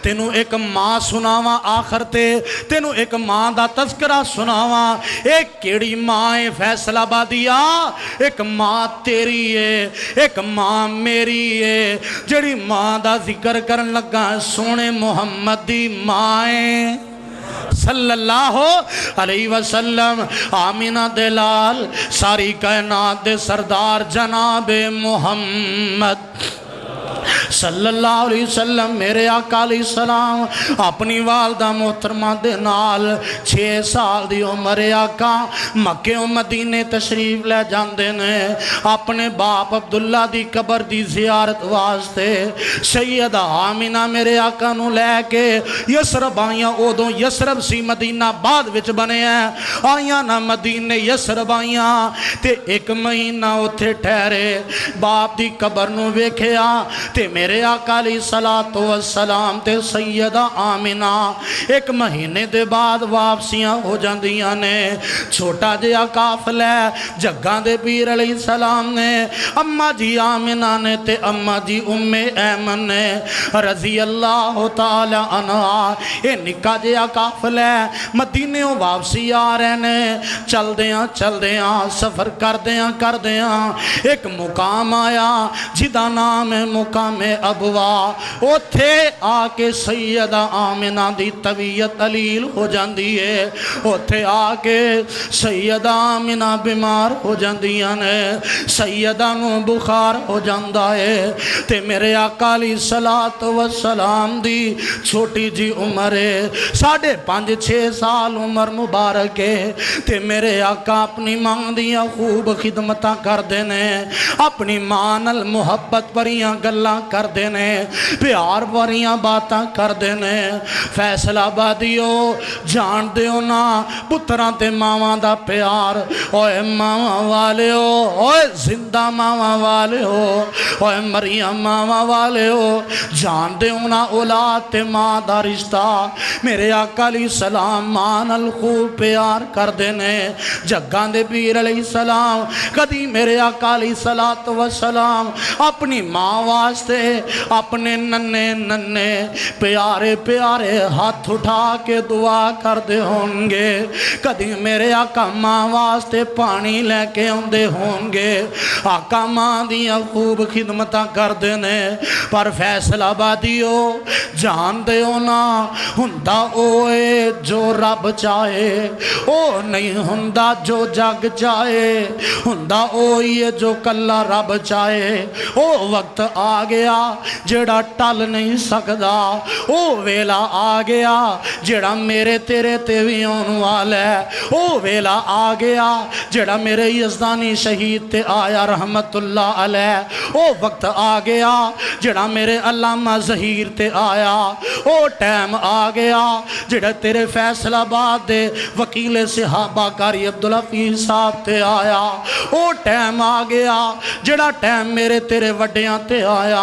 تینوں ایک ماں سناواں آخر تے تینوں ایک ماں دا تذکرہ سناواں ایک کیڑی ماں ہے فیصل آبادیا ایک ماں تیری ہے ایک ماں میری ہے جڑی ماں دا ذکر کرن لگا سونے محمد دی ماں ہے صلی اللہ علیہ وسلم آمینہ دلال ساری کائنات دے سردار جناب محمد صلی اللہ علیہ وسلم میرے آقا علیہ السلام اپنی والدہ محترمہ دے نال 6 سال دی عمر آقا مکہ و مدینے تشریف لے جاندے نے اپنے باپ عبداللہ دی قبر دی زیارت واسطے سیدہ آمینہ میرے آقا نو لے کے یسرب آئیاں اودوں یسرب سی مدینہ بعد وچ بنے ہیں آئیاں نہ مدینے یسرب آئیاں تے 1 مہینہ اتھے ٹھہرے باپ دی قبر نو ویکھیا تے میرے آقا علیہ السلام تے سیدہ آمینہ 1 مہینے دے بعد واپسیاں ہو جاندیاں نے چھوٹا جیا قافلہ جگہ دے پیر علیہ السلام نے اماں جی آمینہ نے تے اماں جی ام ایمن نے رضی اللہ تعالی عنہ اے نکا جیا قافلہ مدینے واپسی آ رہے نے چل دیاں سفر کر دیاں ایک مقام آیا جدا نام ہے مقام ابوا اوتھے آ کے سیدہ آمینہ دی طبیعت علیل ہو جاندی ہے اوتھے آ کے سیدہ آمینہ بیمار ہو جاندیاں نے سیدہ نو بخار ہو جاندہ ہے تے میرے آقا علیہ السلام دی چھوٹی جی عمر ہے 5.5-6 سال عمر مبارک ہے تے میرے آقا اپنی ماں دیاں خوب خدمتاں کر دینے اپنی ماں نال محبت پریاں گلاں کر دینے پیار بریاں باتاں کر دینے فیصل آبادیو جان دیو نا پتراں تے ماواں دا پیار اوے ماواں والے ہو اوے زندہ ماواں والے ہو اوے مریم ماواں والے ہو جان دیو نا اولاد تے ماں دا رشتہ میرے آقا علیہ السلام ماں نال خوب پیار کر دینے جگاں دے پیر علیہ السلام کدی میرے آقا علیہ السلام اپنی ماں واسطے اپنے ننے پیارے ہاتھ اٹھا کے دعا کر دے ہوں گے کدی میرے آقا ماں واسطے پانی لے کے ہوندے ہوں گے آقا ماں دیا خوب خدمتاں کر دینے پر فیصل آبادیو جان دیو نا ہندہ اوے جو رب چاہے او نہیں ہندہ جو جگ چاہے ہندہ اوے جو کلا رب چاہے او وقت آ گیا جڑا ٹل نہیں سکدا او ویلا آ گیا جڑا میرے تیرے تیوی آن والا ہے او ویلا آ گیا جڑا میرے یزدانی شہید تے آیا رحمت اللہ علیہ او وقت آ گیا جڑا میرے علامہ ظہیر تے آیا او ٹائم آ گیا جڑا تیرے فیصل آباد دے وکیل صحابہ کاری عبدالحفیظ صاحب تے آیا او ٹائم آ گیا جڑا ٹائم میرے تیرے وڈیاں تے آیا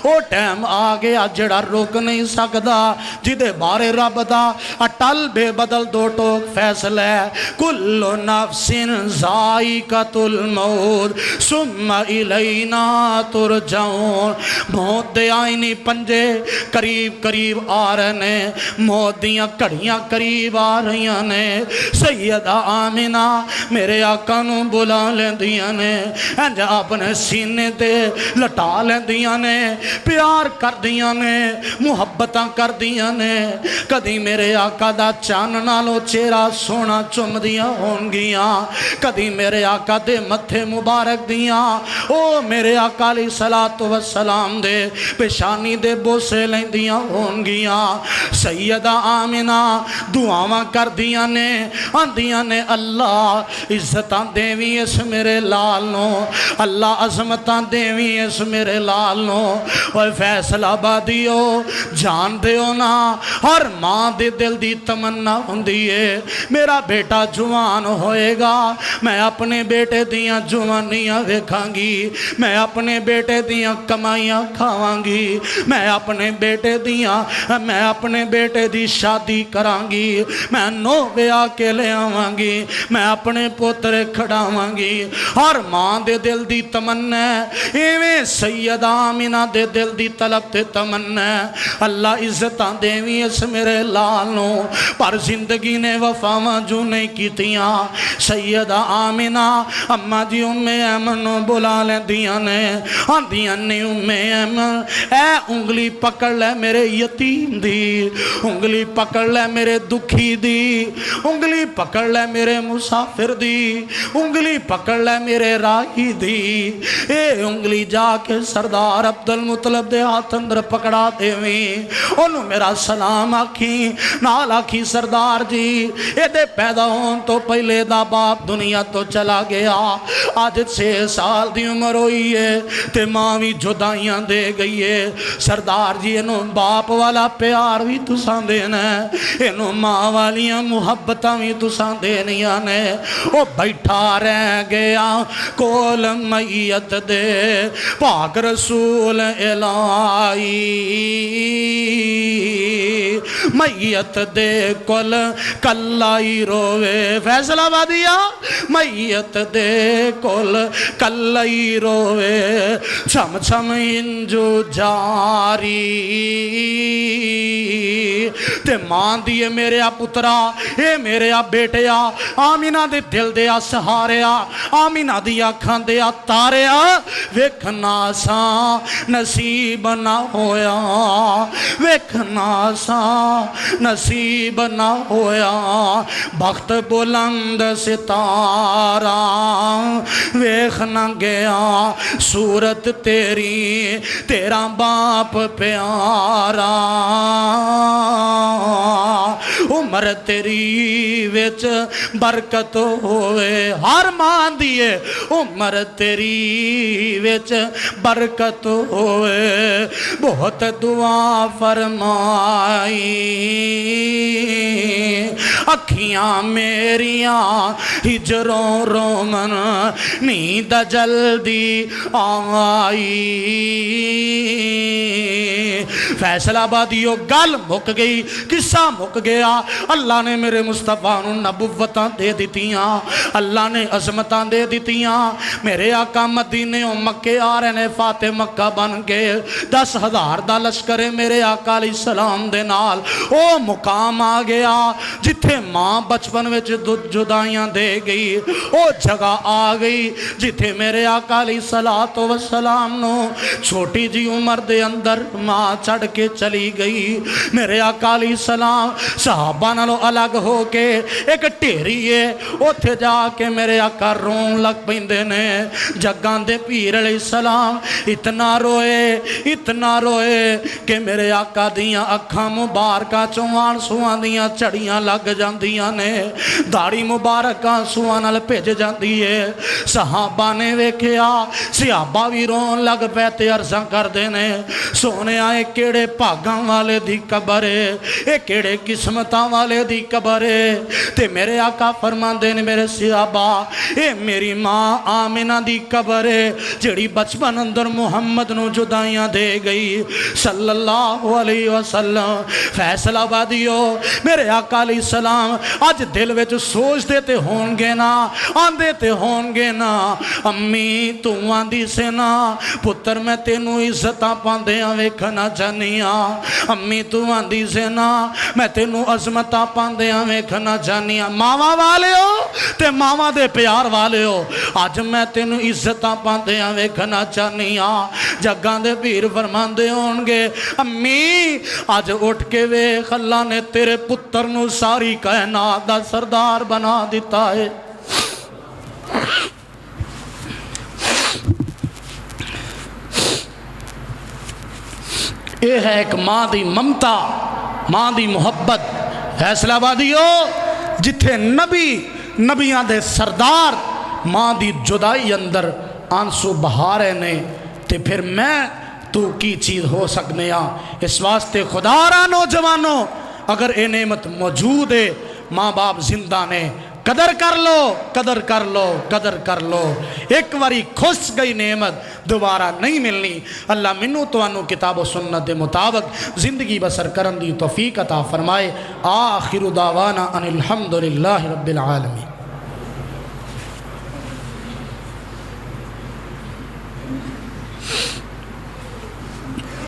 او ٹائم آ گیا جڑا روک نہیں سکدا جدے بارے رب دا اٹل بے بدل دو ٹوک فیصلہ ہے کل نفس ذائقۃ الموت ثم الینا ترجعون موت دے آئینی پنجے قریب آ رہے نے موت دیاں کڑیاں قریب آ رہیاں نے سیدہ آمینہ میرے آقا نو بلا لیندیاں نے انج اپنے سینے تے لٹا لیندیاں نے پیار کر دیاں نے محبتاں کر دیاں نے کدی میرے آقا دا چان نالو چہرہ سونا چم دیاں ہونگیاں کدی میرے آقا دے متھے مبارک دیاں او میرے آقا علیہ السلام دے پیشانی دے بوسے لیندیاں ہونگیاں سیدہ آمینہ دعاواں کر دیاں نے آندیاں نے اللہ عزتاں دیوی اس میرے لال نو اللہ عظمتاں دیوی اس میرے لال نو اور فیصل آبادیو جان دیو نا ہر ماں دے دل دی تمنا ہوندی ہے میرا بیٹا جوان ہوئے گا میں اپنے بیٹے دیاں جوانیاں ویکھاں گی میں اپنے بیٹے دیاں کمائیاں کھاواں گی میں اپنے بیٹے دی شادی کراں گی میں نو بیاہ کے لے آواں گی میں اپنے پوترے کھڑاواں گی ہر ماں دے دل دی تمنا ایویں سیدہ آمینہ دے دل دی طلب تے تمنا اللہ عزتاں دیویں اس میرے لال نو پر زندگی نے وفاواں جو نہیں کیتیاں سیدہ آمینہ اماں جی ام ایمن نو بلا لیندیاں نے آندیاں نے ام ایمن اے انگلی پکڑ لے میرے یتیم دی انگلی پکڑ لے میرے دکھی دی انگلی پکڑ لے میرے مسافر دی انگلی پکڑ لے میرے راہی دی اے انگلی جا کے سردار عبدالمطلب دے ہاتھ اندر پکڑا دیویں انہوں میرا سلام آکھی نال آکھی سردار جی اے دے پیدا ہون تو پہلے دا باپ دنیا تو چلا گیا آج 6 سال دی عمر ہوئی ہے تے ماں بھی جدائیاں دے گئی ہے سردار جی انہوں باپ والا پیار بھی تساں دینا ہے انہوں ماں والیاں محبتاں بھی تساں دینیاں نے او بیٹھا رہ گیا کول میت دے پاک رسول الہی میت دے کل کلائی روے فیصلہ بادیا میت دے کل کلائی روے چھم چھم انجو جاری تے ماں دیئے میرے پترا اے میرے بیٹیا آمینہ دے دل دیا سہاریا آمینہ دیا کھان دیا تاریا ویکھنا سا نصیب نہ ہویا ویکھنا سا نصیب نہ ہویا بخت بلند ستارہ ویکھ نہ گیا صورت تیری تیرا باپ پیارا عمر تیری وچ برکت ہوئے ہر ماں دیئے عمر تیری وچ برکت ہوئے بہت دعا فرمائی اکھیاں میریاں ہجروں رومن نیند جلدی آئی فیصلہ بادیو گل مک گئی قصہ مک گیا اللہ نے میرے مصطفیٰ نو نبوتاں دے دیتیاں اللہ نے عظمتاں دے دیتیاں میرے آقا مدینے و مکے آ رہے نے فاتح مکہ بن گئے 10,000 دا لشکر میرے آقا علیہ السلام دے نال او مقام آ گیا جتھے ماں بچپن وچ جدائیاں دے گئی او جگہ آ گئی جتھے میرے آقا علیہ السلام نو چھوٹی جی عمر دے اندر ماں چڑھ کے چلی گئی میرے آقا علیہ السلام صحابہ نالوں الگ ہو کے ایک ٹیری ہے اوتھے جا کے میرے آقا رون لگ پیندے نے جگاں دے پیر علیہ السلام اتنا روئے کہ میرے آقا دیاں اکھاں مبارکہ چوان سوان دیاں چڑیاں لگ جاندیاں نے داڑی مبارکہ سوان نال بھیج جاندی ہے صحابہ نے ویکھیا صحابہ بھی رون لگ پیتے عرضاں کر دینے سونے آئے کیڑے پاگاں والے دی قبر ہے اے کیڑے قسمتاں والے دی قبر ہے تے میرے آقا فرمان دینے میرے صحابہ اے میری ماں آمینہ دی قبر ہے جڑی بچپن اندر محمد نو جدائیاں دے گئی صلی اللہ علیہ وسلم فیصلہ بادیو میرے آقا علیہ السلام آج دل وچ سوچ دیتے ہون گے نا آن دیتے ہون گے نا امی تو آندی سے نا پتر میں تینوں عزتاں پاندیاں ویکھنا جانیاں امی تو آندی سے نا میں تینوں عظمتاں پاندیاں ویکھنا جانیاں ماما والے ہو تے ماما دے پیار والے ہو آج میں تینوں عزتاں پاندیاں ویکھنا جانیاں جگاں دے پیر فرماندے ہون گے امی آج اٹھ کے ویکھ اللہ نے تیرے پتر نو ساری کائنات دا سردار بنا دیتا ہے یہ ہے ایک ماں دی ممتا ماں دی محبت فیصلہ بادیو جتھے نبیاں دے سردار ماں دی جدائی اندر آنسو بہارے نے تے پھر میں تو کی چیز ہو سکنے اس واسطے خدا را نوجوانوں اگر اے نعمت موجود ہے ماں باپ زندہ نے قدر کر لو قدر کر لو قدر کر لو ایک واری خوش گئی نعمت دوبارہ نہیں ملنی اللہ منو تو انو کتاب و سنت دے مطابق زندگی بسر کرن دی توفیق عطا فرمائے آخر دعوانا ان الحمدللہ رب العالمین